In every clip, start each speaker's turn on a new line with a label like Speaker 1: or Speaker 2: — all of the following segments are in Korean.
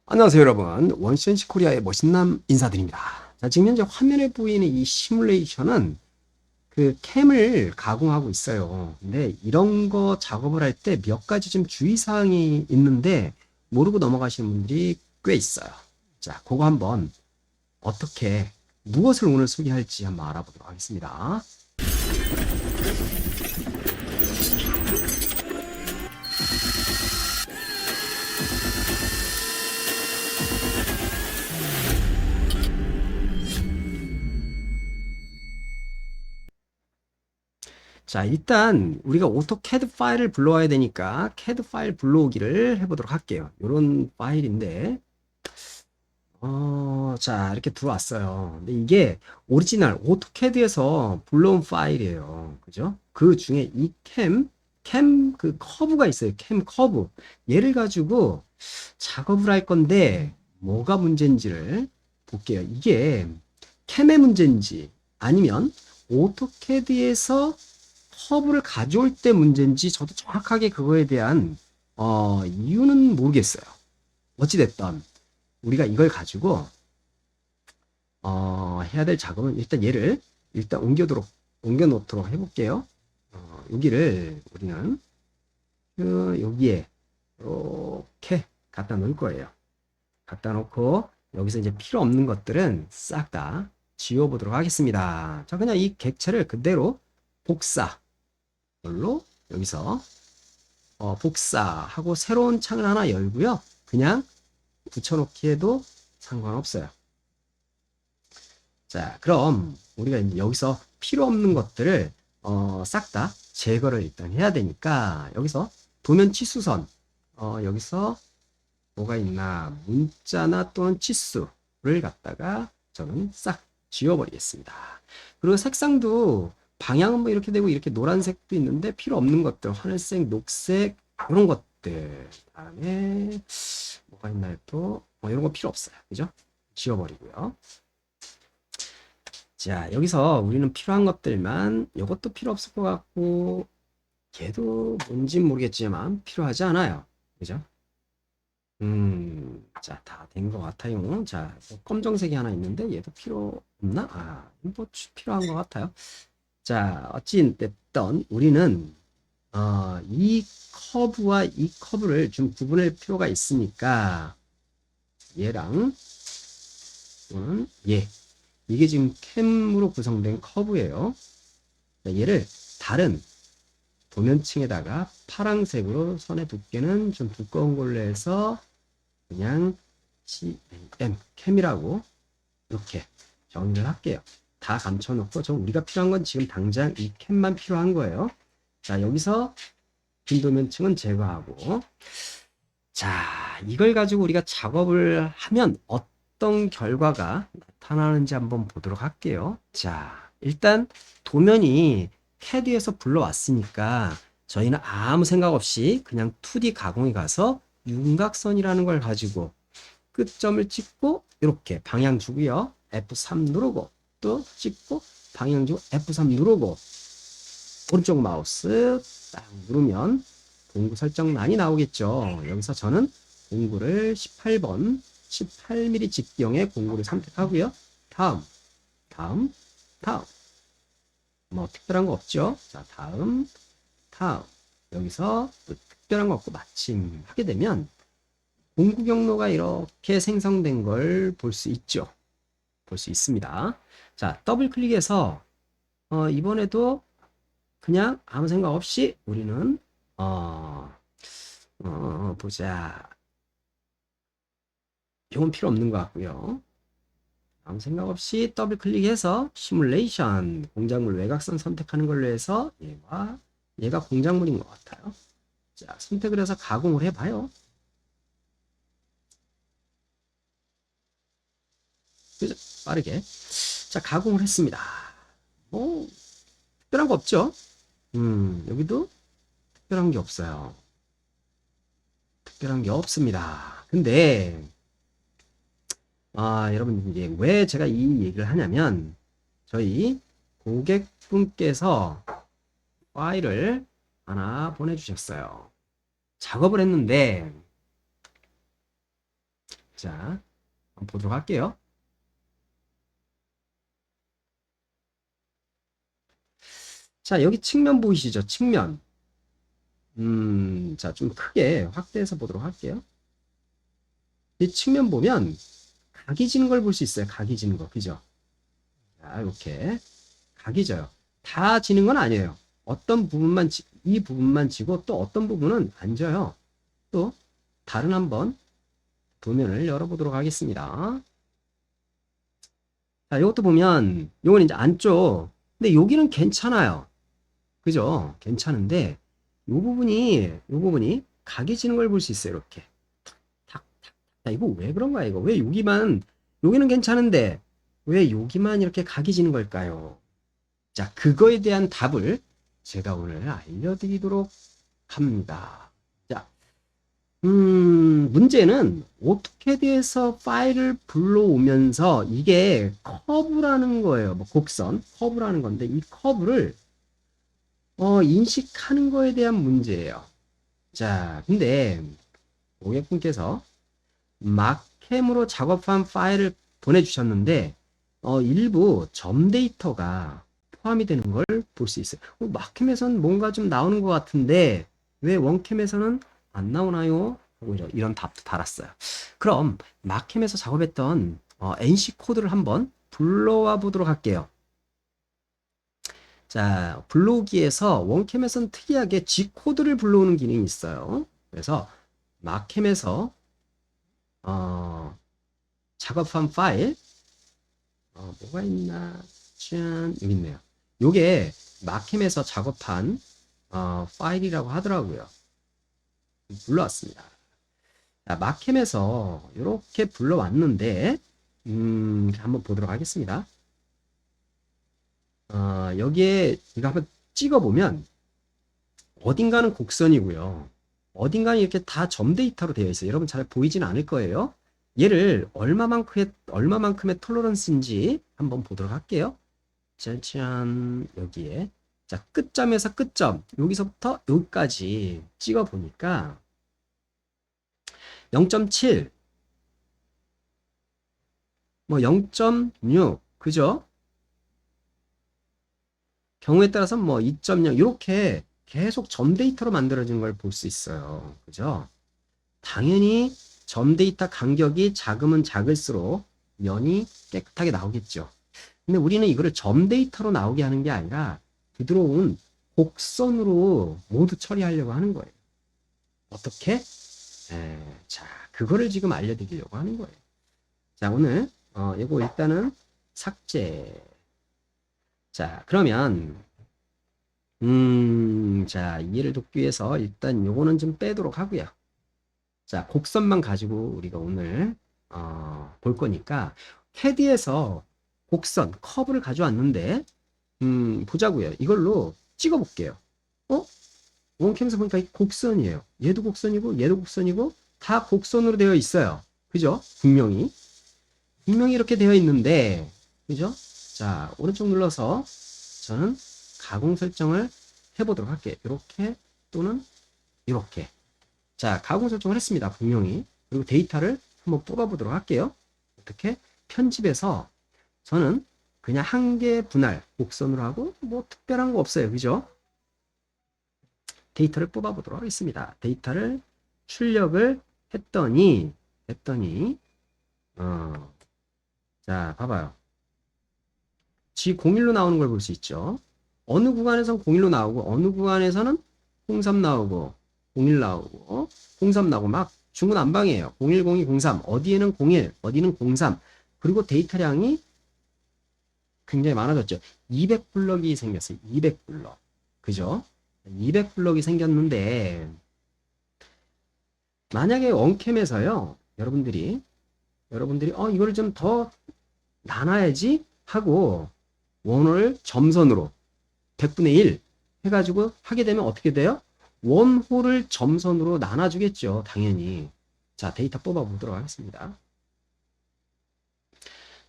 Speaker 1: 안녕하세요 여러분, 원센시 코리아의 멋있남 인사드립니다. 자, 지금 현재 화면에 보이는 이 시뮬레이션은 그 캠을 가공하고 있어요. 근데 이런 거 작업을 할 때 몇 가지 좀 주의사항이 있는데 모르고 넘어가시는 분들이 꽤 있어요. 자, 그거 한번 어떻게 무엇을 오늘 소개할지 한번 알아보도록 하겠습니다. 자, 일단 우리가 오토캐드 파일을 불러와야 되니까 캐드 파일 불러오기를 해보도록 할게요. 이런 파일인데 자, 이렇게 들어왔어요. 근데 이게 오리지널 오토캐드에서 불러온 파일이에요. 그죠? 그 중에 이 캠 그 커브가 있어요. 캠 커브. 얘를 가지고 작업을 할 건데 뭐가 문제인지를 볼게요. 이게 캠의 문제인지 아니면 오토캐드에서 커브를 가져올 때 문제인지 저도 정확하게 그거에 대한 이유는 모르겠어요. 어찌됐든 우리가 이걸 가지고 해야 될 작업은 일단 얘를 일단 옮겨 놓도록 해볼게요. 여기를 우리는 여기에 이렇게 갖다 놓을 거예요. 갖다 놓고 여기서 이제 필요 없는 것들은 싹 다 지워보도록 하겠습니다. 자, 그냥 이 객체를 그대로 복사 걸로 여기서 복사하고 새로운 창을 하나 열고요. 그냥 붙여놓기 해도 상관없어요. 자, 그럼 우리가 이제 여기서 필요 없는 것들을 싹 다 제거를 일단 해야 되니까 여기서 도면 치수선 여기서 뭐가 있나 문자나 또는 치수를 갖다가 저는 싹 지워버리겠습니다. 그리고 색상도 방향은 뭐 이렇게 되고 이렇게 노란색도 있는데 필요 없는 것들 하늘색, 녹색 이런 것들 다음에 뭐가 있나요 또 이런 거 필요 없어요. 그죠? 지워버리고요. 자, 여기서 우리는 필요한 것들만 이것도 필요 없을 것 같고 걔도 뭔진 모르겠지만 필요하지 않아요. 그죠? 자, 다 된 것 같아요. 자, 검정색이 하나 있는데 얘도 필요 없나? 뭐 필요한 것 같아요. 자, 어찌됐든 우리는 이 커브와 이 커브를 좀 구분할 필요가 있으니까 얘랑 얘 이게 지금 캠으로 구성된 커브예요. 얘를 다른 도면층에다가 파란색으로 선의 두께는 좀 두꺼운 걸로 해서 그냥 캠이라고 이렇게 정리를 할게요. 다 감춰놓고 우리가 필요한 건 지금 당장 이 캠만 필요한 거예요. 자, 여기서 빈 도면층은 제거하고 자, 이걸 가지고 우리가 작업을 하면 어떤 결과가 나타나는지 한번 보도록 할게요. 자, 일단 도면이 캐드에서 불러왔으니까 저희는 아무 생각 없이 그냥 2D 가공에 가서 윤곽선이라는 걸 가지고 끝점을 찍고 이렇게 방향 주고요. F3 누르고 또 찍고 방향 주고 F3 누르고 오른쪽 마우스 딱 누르면 공구 설정란이 나오겠죠. 여기서 저는 공구를 18번 18mm 직경의 공구를 선택하고요. 다음 뭐 특별한 거 없죠. 자, 다음 여기서 또 특별한 거 없고 마침 하게 되면 공구 경로가 이렇게 생성된 걸 볼 수 있죠. 볼 수 있습니다. 자, 더블 클릭해서 이번에도 그냥 아무 생각 없이 우리는 보자. 이건 필요 없는 것 같고요. 아무 생각 없이 더블 클릭해서 시뮬레이션 공작물 외곽선 선택하는 걸로 해서 얘가 공작물인 것 같아요. 자, 선택을 해서 가공을 해봐요. 그죠? 빠르게. 자, 가공을 했습니다. 뭐 특별한 거 없죠? 여기도 특별한 게 없어요. 특별한 게 없습니다. 근데 여러분 이제 왜 제가 이 얘기를 하냐면 저희 고객분께서 파일을 하나 보내주셨어요. 작업을 했는데 자, 한번 보도록 할게요. 자, 여기 측면 보이시죠? 측면. 자, 좀 크게 확대해서 보도록 할게요. 이 측면 보면 각이 지는 걸 볼 수 있어요. 각이 지는 거. 그죠? 자, 이렇게 각이 져요. 다 지는 건 아니에요. 어떤 부분만 이 부분만 지고 또 어떤 부분은 안 져요. 또 다른 한번 도면을 열어보도록 하겠습니다. 자, 이것도 보면 요건 이제 안쪽. 근데 여기는 괜찮아요. 그죠? 괜찮은데 요 부분이 각이 지는 걸 볼 수 있어요. 이렇게 탁, 탁. 자, 이거 왜 그런 거야, 이거? 왜 여기는 괜찮은데 왜 여기만 이렇게 각이 지는 걸까요? 자, 그거에 대한 답을 제가 오늘 알려드리도록 합니다. 자, 문제는 오토캐드에서 파일을 불러오면서 이게 커브라는 거예요. 뭐 곡선, 커브라는 건데 이 커브를 인식하는 거에 대한 문제예요. 자, 근데 고객분께서 마캠으로 작업한 파일을 보내주셨는데 일부 점 데이터가 포함이 되는 걸 볼 수 있어요. 마캠에서는 뭔가 좀 나오는 것 같은데 왜 원캠에서는 안 나오나요? 이런 답도 달았어요. 그럼 마캠에서 작업했던 NC 코드를 한번 불러와 보도록 할게요. 자, 불러오기에서 원캠에서는 특이하게 G 코드를 불러오는 기능이 있어요. 그래서 마캠에서 작업한 파일 뭐가 있나? 짠, 여기 있네요. 요게 마캠에서 작업한 파일이라고 하더라고요. 불러왔습니다. 자, 마캠에서 이렇게 불러왔는데 한번 보도록 하겠습니다. 여기에 이거 한번 찍어보면 어딘가는 곡선이고요. 어딘가는 이렇게 다 점 데이터로 되어 있어요. 여러분 잘 보이지는 않을 거예요. 얘를 얼마만큼의 톨러런스인지 한번 보도록 할게요. 짠짠, 여기에. 자, 끝점에서 끝점. 여기서부터 여기까지 찍어 보니까 0.7, 뭐 0.6, 그죠? 경우에 따라서 뭐 2.0 이렇게 계속 점 데이터로 만들어진 걸 볼 수 있어요. 그죠? 당연히 점 데이터 간격이 작으면 작을수록 면이 깨끗하게 나오겠죠. 근데 우리는 이거를 점 데이터로 나오게 하는 게 아니라 부드러운 곡선으로 모두 처리하려고 하는 거예요. 어떻게? 자, 그거를 지금 알려드리려고 하는 거예요. 자, 오늘 이거 일단은 삭제. 자, 그러면 자, 이해를 돕기 위해서 일단 요거는 좀 빼도록 하고요. 자, 곡선만 가지고 우리가 오늘 볼 거니까 캐디에서 곡선, 커브를 가져왔는데 보자고요. 이걸로 찍어 볼게요. 원캠에서 보니까 이 곡선이에요. 얘도 곡선이고 얘도 곡선이고 다 곡선으로 되어 있어요. 그죠? 분명히 이렇게 되어 있는데 그죠? 자, 오른쪽 눌러서 저는 가공 설정을 해보도록 할게요. 이렇게 또는 이렇게. 자, 가공 설정을 했습니다. 분명히. 그리고 데이터를 한번 뽑아보도록 할게요. 어떻게? 편집해서 저는 그냥 한 개 분할 곡선으로 하고 뭐 특별한 거 없어요. 그죠? 데이터를 뽑아보도록 하겠습니다. 데이터를 출력을 했더니 자, 봐봐요. G01로 나오는 걸 볼 수 있죠. 어느 구간에선 01로 나오고 어느 구간에서는 03 나오고 01 나오고 03 나오고 막 중구난방이에요. 01, 02, 03 어디에는 01 어디는 03 그리고 데이터량이 굉장히 많아졌죠. 200블럭이 생겼어요. 200블럭. 그죠? 200블럭이 생겼는데 만약에 원캠에서요. 여러분들이 이거를 좀 더 나눠야지 하고 원을 점선으로 100분의 1 해가지고 하게 되면 어떻게 돼요? 원홀을 점선으로 나눠주겠죠. 당연히. 자, 데이터 뽑아보도록 하겠습니다.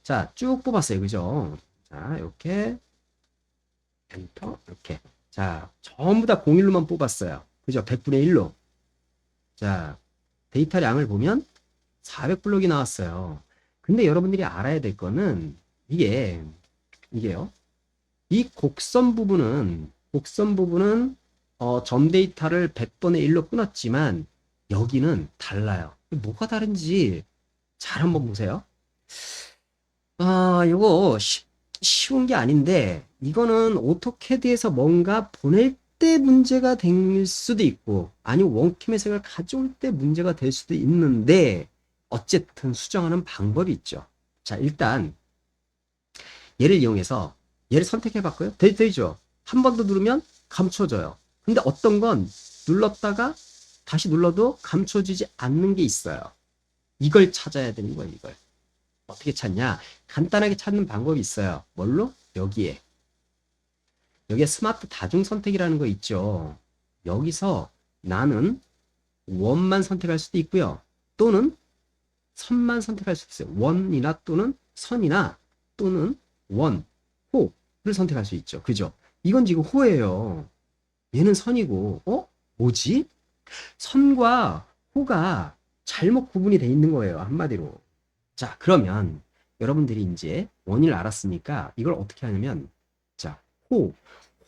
Speaker 1: 자, 쭉 뽑았어요. 그죠? 자, 이렇게 엔터 이렇게. 자, 전부 다 01로만 뽑았어요. 그죠? 100분의 1로. 자, 데이터량을 보면 400블록이 나왔어요. 근데 여러분들이 알아야 될 거는 이게요. 이 곡선 부분은 점 데이터를 100분의 1로 끊었지만 여기는 달라요. 뭐가 다른지 잘 한번 보세요. 이거 쉬운 게 아닌데 이거는 오토캐드에서 뭔가 보낼 때 문제가 될 수도 있고 아니면 원캠 해석을 가져올 때 문제가 될 수도 있는데 어쨌든 수정하는 방법이 있죠. 자, 일단 얘를 이용해서 얘를 선택해 봤고요. 되죠? 한 번 더 누르면 감춰져요. 근데 어떤 건 눌렀다가 다시 눌러도 감춰지지 않는 게 있어요. 이걸 찾아야 되는 거예요, 이걸. 어떻게 찾냐? 간단하게 찾는 방법이 있어요. 뭘로? 여기에 스마트 다중 선택이라는 거 있죠. 여기서 나는 원만 선택할 수도 있고요. 또는 선만 선택할 수도 있어요. 원이나 또는 선이나 또는 원, 호를 선택할 수 있죠. 그죠? 이건 지금 호예요. 얘는 선이고, 뭐지? 선과 호가 잘못 구분이 돼 있는 거예요. 한마디로. 자, 그러면 여러분들이 이제 원인을 알았으니까 이걸 어떻게 하냐면, 자,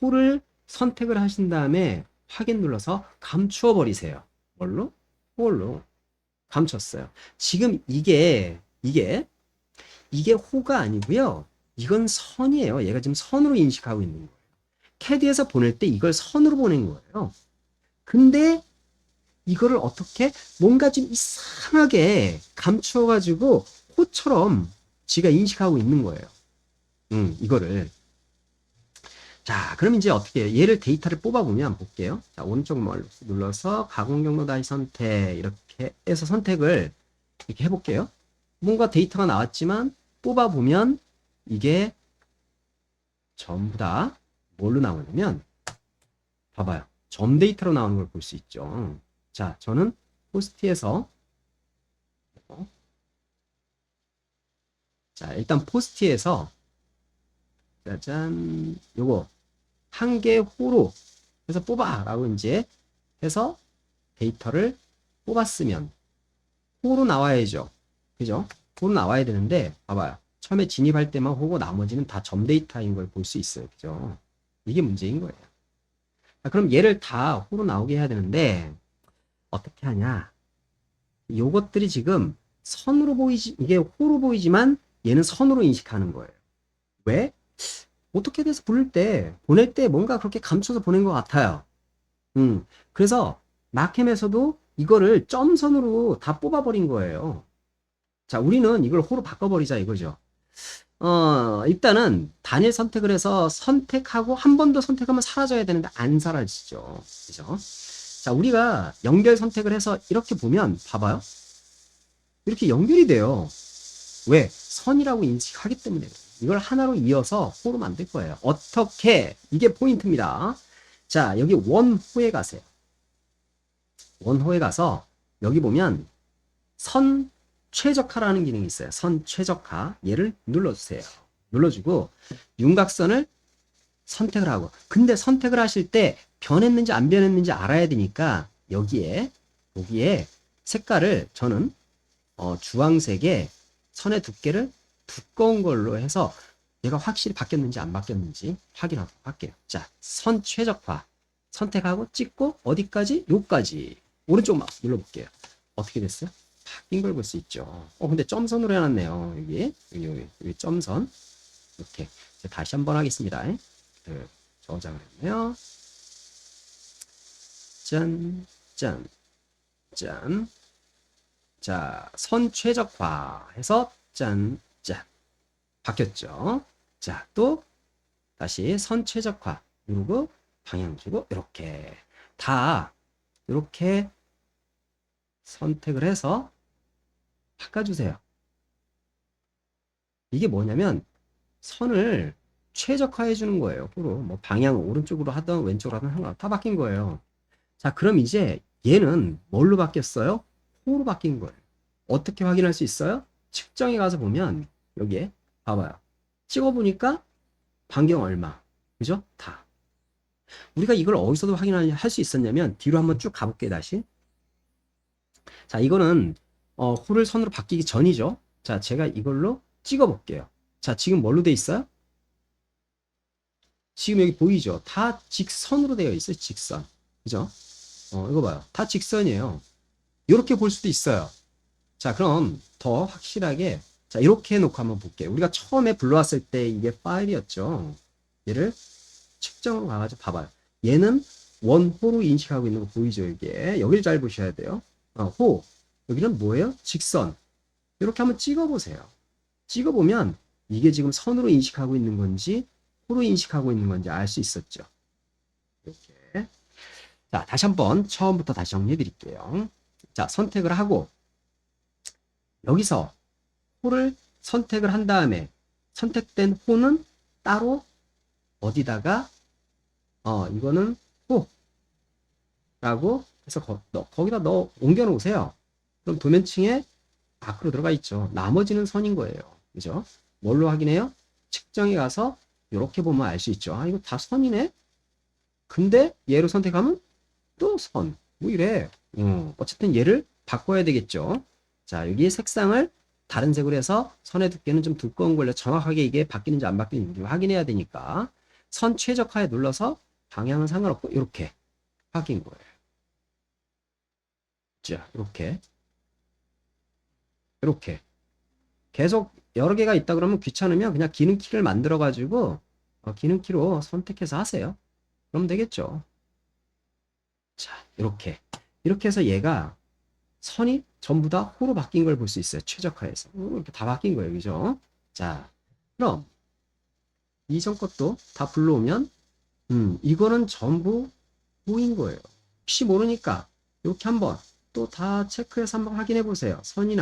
Speaker 1: 호를 선택을 하신 다음에 확인 눌러서 감추어 버리세요. 뭘로? 홀로 감췄어요. 지금 이게 호가 아니고요. 이건 선이에요. 얘가 지금 선으로 인식하고 있는 거예요. 캐드에서 보낼 때 이걸 선으로 보낸 거예요. 근데 이거를 어떻게 뭔가 좀 이상하게 감춰가지고 호처럼 지가 인식하고 있는 거예요. 이거를. 자, 그럼 이제 어떻게 해요? 얘를 데이터를 뽑아보면 볼게요. 자, 오른쪽 눌러서 가공 경로 다시 선택 이렇게 해서 선택을 이렇게 해볼게요. 뭔가 데이터가 나왔지만 뽑아보면 이게 전부 다 뭘로 나오냐면 봐봐요. 점 데이터로 나오는 걸 볼 수 있죠. 자, 저는 포스트에서 자, 일단 포스트에서 짜잔 요거 한 개 호로 해서 뽑아 라고 이제 해서 데이터를 뽑았으면 호로 나와야죠. 그죠? 호로 나와야 되는데 봐봐요. 처음에 진입할 때만 호고 나머지는 다 점 데이터인 걸 볼 수 있어요. 그죠? 이게 문제인 거예요. 그럼 얘를 다 호로 나오게 해야 되는데 어떻게 하냐? 요것들이 지금 선으로 보이지 이게 호로 보이지만 얘는 선으로 인식하는 거예요. 왜? 어떻게 돼서 보낼 때 뭔가 그렇게 감춰서 보낸 것 같아요. 그래서 마캠에서도 이거를 점선으로 다 뽑아버린 거예요. 자, 우리는 이걸 호로 바꿔버리자 이거죠. 일단은 단일 선택을 해서 선택하고 한 번 더 선택하면 사라져야 되는데 안 사라지죠. 그죠? 자, 우리가 연결 선택을 해서 이렇게 보면 봐봐요. 이렇게 연결이 돼요. 왜? 선이라고 인식하기 때문에 이걸 하나로 이어서 호로 만들 거예요. 어떻게? 이게 포인트입니다. 자, 여기 원호에 가세요. 원호에 가서 여기 보면 선 최적화라는 기능이 있어요. 선 최적화. 얘를 눌러주세요. 눌러주고 윤곽선을 선택을 하고 근데 선택을 하실 때 변했는지 안 변했는지 알아야 되니까 여기에 색깔을 저는 주황색에 선의 두께를 두꺼운 걸로 해서 얘가 확실히 바뀌었는지 안 바뀌었는지 확인하도록 할게요. 자, 선 최적화 선택하고 찍고 어디까지? 요까지 오른쪽 마우스 눌러볼게요. 어떻게 됐어요? 바뀐 걸 볼 수 있죠. 근데 점선으로 해놨네요. 여기 점선 이렇게 다시 한번 하겠습니다. 저장을 했네요. 짠, 짠, 짠. 자, 선 최적화 해서 짠, 짠. 바뀌었죠. 자, 또 다시 선 최적화 누르고 방향 주고 이렇게 다 이렇게 선택을 해서 바꿔주세요. 이게 뭐냐면 선을 최적화해 주는 거예요. 호로 뭐 방향 오른쪽으로 하든 왼쪽으로 하든 다 바뀐 거예요. 자, 그럼 이제 얘는 뭘로 바뀌었어요? 호로 바뀐 거예요. 어떻게 확인할 수 있어요? 측정에 가서 보면 여기에 봐봐요. 찍어보니까 반경 얼마. 그죠? 다. 우리가 이걸 어디서도 확인할 수 있었냐면 뒤로 한번 쭉 가볼게요. 다시. 자, 이거는 호를 선으로 바뀌기 전이죠. 자, 제가 이걸로 찍어 볼게요. 자, 지금 뭘로 돼 있어요? 지금 여기 보이죠? 다 직선으로 되어 있어요. 직선. 그죠? 이거 봐요. 다 직선이에요. 이렇게 볼 수도 있어요. 자, 그럼 더 확실하게, 자, 이렇게 해놓고 한번 볼게요. 우리가 처음에 불러왔을 때 이게 파일이었죠. 얘를 측정으로 가가지고 봐봐요. 얘는 원호로 인식하고 있는 거 보이죠? 이게. 여기를 잘 보셔야 돼요. 호. 여기는 뭐예요? 직선. 이렇게 한번 찍어보세요. 찍어보면 이게 지금 선으로 인식하고 있는 건지 호로 인식하고 있는 건지 알 수 있었죠. 이렇게. 자, 다시 한번 처음부터 다시 정리해 드릴게요. 자, 선택을 하고 여기서 호를 선택을 한 다음에 선택된 호는 따로 어디다가 이거는 호라고 해서 거기다 옮겨 놓으세요. 그럼 도면층에 밖으로 들어가 있죠. 나머지는 선인 거예요. 그죠? 뭘로 확인해요? 측정에 가서 이렇게 보면 알 수 있죠. 아, 이거 다 선이네? 근데 얘로 선택하면 또 선. 뭐 이래. 어쨌든 얘를 바꿔야 되겠죠. 자, 여기에 색상을 다른 색으로 해서 선의 두께는 좀 두꺼운 걸로 정확하게 이게 바뀌는지 안 바뀌는지 확인해야 되니까 선 최적화에 눌러서 방향은 상관없고 이렇게 바뀐 거예요. 자, 이렇게 계속 여러 개가 있다 그러면 귀찮으면 그냥 기능키를 만들어 가지고 기능키로 선택해서 하세요. 그럼 되겠죠. 자, 이렇게 해서 얘가 선이 전부 다 호로 바뀐 걸 볼 수 있어요. 최적화해서 이렇게 다 바뀐 거예요. 그죠? 자, 그럼 이전 것도 다 불러오면 이거는 전부 호인 거예요. 혹시 모르니까 이렇게 한번 또 다 체크해서 한번 확인해 보세요. 선이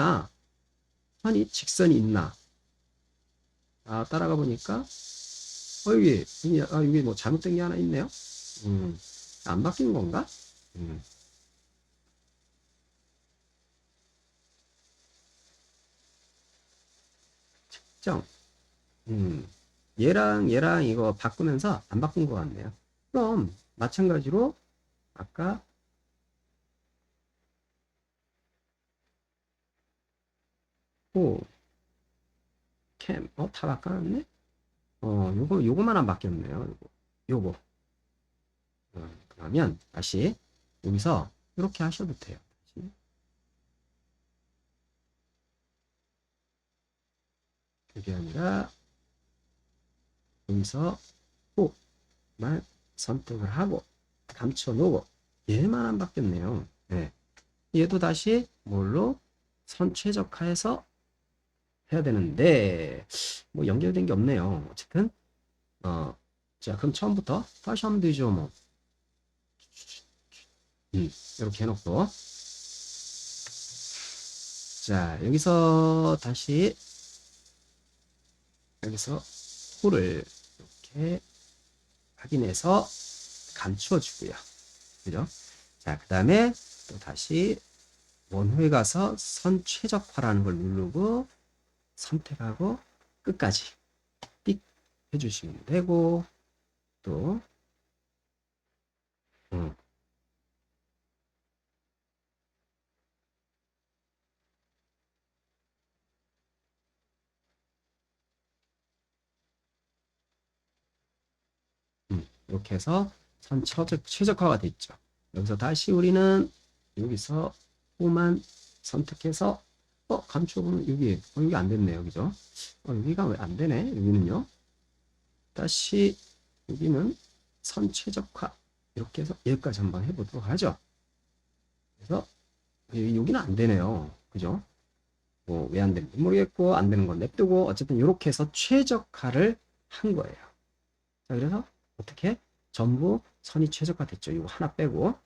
Speaker 1: 직선이 있나? 따라가 보니까 여기 뭐 잘못된 게 하나 있네요. 안 바뀐 건가? 측정. 얘랑 이거 바꾸면서 안 바꾼 것 같네요. 그럼 마찬가지로 아까 다 바꿔놨네? 요거만 안 바뀌었네요. 요거. 그러면 다시 여기서 이렇게 하셔도 돼요. 다시. 그게 아니라 여기서 호만 선택을 하고 감춰놓고 얘만 안 바뀌었네요. 네. 얘도 다시 뭘로 선 최적화해서 해야 되는데 뭐 연결된 게 없네요. 어쨌든 자, 그럼 처음부터 다시 하면 되죠. 뭐 이렇게 해놓고 자, 여기서 호를 이렇게 확인해서 감추어 주고요. 그죠? 자, 그 다음에 또 다시 원호에 가서 선 최적화라는 걸 누르고 선택하고 끝까지 띡 해주시면 되고 또 이렇게 해서 선 최적화가 됐죠. 여기서 다시 우리는 여기서 호만 선택해서 감춰보면 여기 안 됐네요. 그죠? 여기가 왜 안 되네? 여기는요. 다시 여기는 선 최적화 이렇게 해서 여기까지 한번 해보도록 하죠. 그래서 여기는 안 되네요. 그죠? 왜 안 되는지 모르겠고 안 되는 건 냅두고 어쨌든 이렇게 해서 최적화를 한 거예요. 자, 그래서 어떻게 전부 선이 최적화됐죠. 이거 하나 빼고.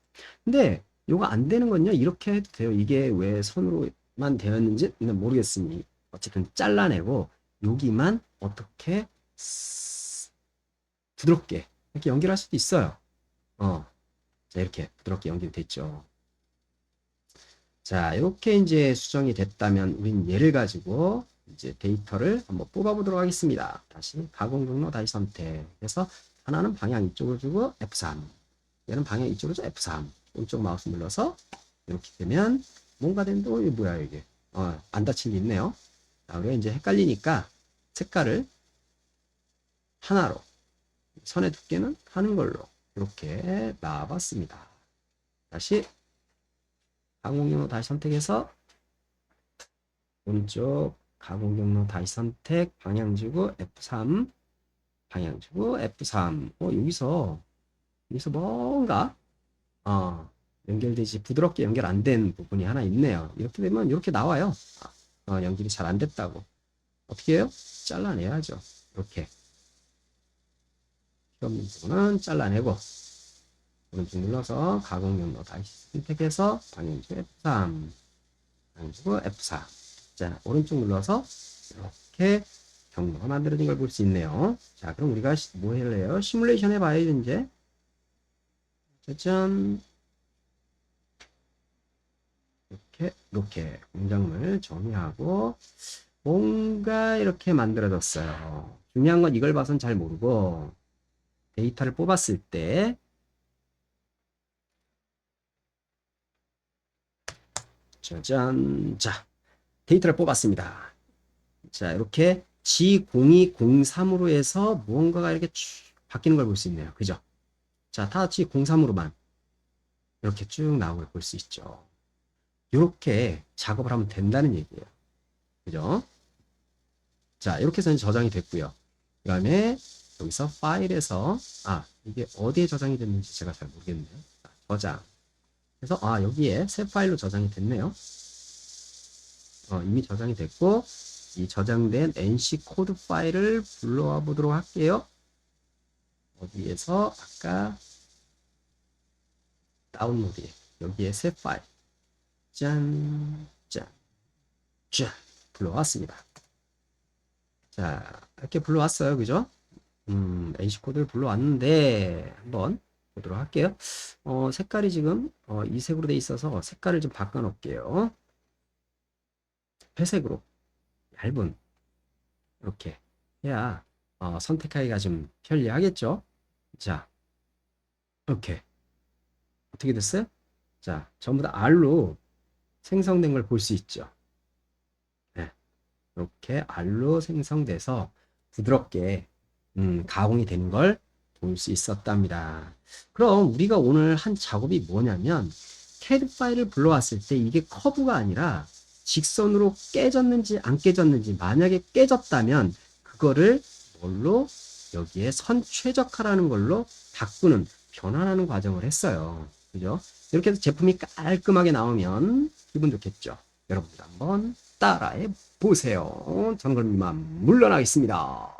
Speaker 1: 근데 이거 안 되는 건요. 이렇게 해도 돼요. 이게 왜 선으로만 되었는지는 모르겠으니 어쨌든 잘라내고 여기만 어떻게 부드럽게 이렇게 연결할 수도 있어요. 자, 이렇게 부드럽게 연결됐죠. 자, 이렇게 이제 수정이 됐다면 우린 얘를 가지고 이제 데이터를 한번 뽑아보도록 하겠습니다. 다시 가공 경로 다시 선택해서 하나는 방향 이쪽으로 주고 F3, 얘는 방향 이쪽으로 주고 F3, 오른쪽 마우스 눌러서 이렇게 되면 뭔가 된다. 이게 뭐야 이게? 안 닫힌 게 있네요. 자, 우리가 이제 헷갈리니까 색깔을 하나로, 선의 두께는 하는 걸로 이렇게 놔봤습니다. 다시 가공 경로 다시 선택해서 오른쪽 가공 경로 다시 선택, 방향 주고 F3, 방향 주고 F3. 여기서 뭔가 연결되지 부드럽게 연결 안 된 부분이 하나 있네요. 이렇게 되면 이렇게 나와요. 연결이 잘 안 됐다고. 어떻게 해요? 잘라내야죠. 이렇게 필요 없는 부분은 잘라내고 오른쪽 눌러서 가공 경로 다시 선택해서 방향 주고 F3, 방향 주고 F4. 자, 오른쪽 눌러서 이렇게 경로가 만들어진 걸 볼 수 있네요. 자, 그럼 우리가 뭐 할래요? 시뮬레이션 해봐야죠, 이제. 짜잔. 이렇게 공작물 정리하고 뭔가 이렇게 만들어졌어요. 중요한 건 이걸 봐선 잘 모르고 데이터를 뽑았을 때 짜잔. 자, 데이터를 뽑았습니다. 자, 이렇게 G0203으로 해서 무언가가 이렇게 쭉 바뀌는 걸 볼 수 있네요. 그죠? 자, 다 G03으로만 이렇게 쭉 나오는 걸 볼 수 있죠. 이렇게 작업을 하면 된다는 얘기예요. 그죠? 자, 이렇게 해서 저장이 됐고요. 그 다음에 여기서 파일에서 이게 어디에 저장이 됐는지 제가 잘 모르겠네요. 저장. 그래서 여기에 새 파일로 저장이 됐네요. 이미 저장이 됐고 이 저장된 NC 코드 파일을 불러와 보도록 할게요. 어디에서 아까 다운로드 여기에 새 파일 짠 불러왔습니다. 자, 이렇게 불러왔어요. 그죠? NC 코드를 불러왔는데 한번 보도록 할게요. 색깔이 지금 이 색으로 돼 있어서 색깔을 좀 바꿔 놓을게요. 회색으로 얇은 이렇게 해야 선택하기가 좀 편리하겠죠. 자, 이렇게 어떻게 됐어요? 자, 전부 다 R로 생성된 걸 볼 수 있죠. 네, 이렇게 R로 생성돼서 부드럽게 가공이 되는 걸 볼 수 있었답니다. 그럼 우리가 오늘 한 작업이 뭐냐면 CAD 파일을 불러왔을 때 이게 커브가 아니라 직선으로 깨졌는지 안 깨졌는지, 만약에 깨졌다면 그거를 뭘로 여기에 선 최적화라는 걸로 바꾸는, 변환하는 과정을 했어요. 그죠? 이렇게 해서 제품이 깔끔하게 나오면 기분 좋겠죠. 여러분들 한번 따라해 보세요. 저는 그럼 이만 물러나겠습니다.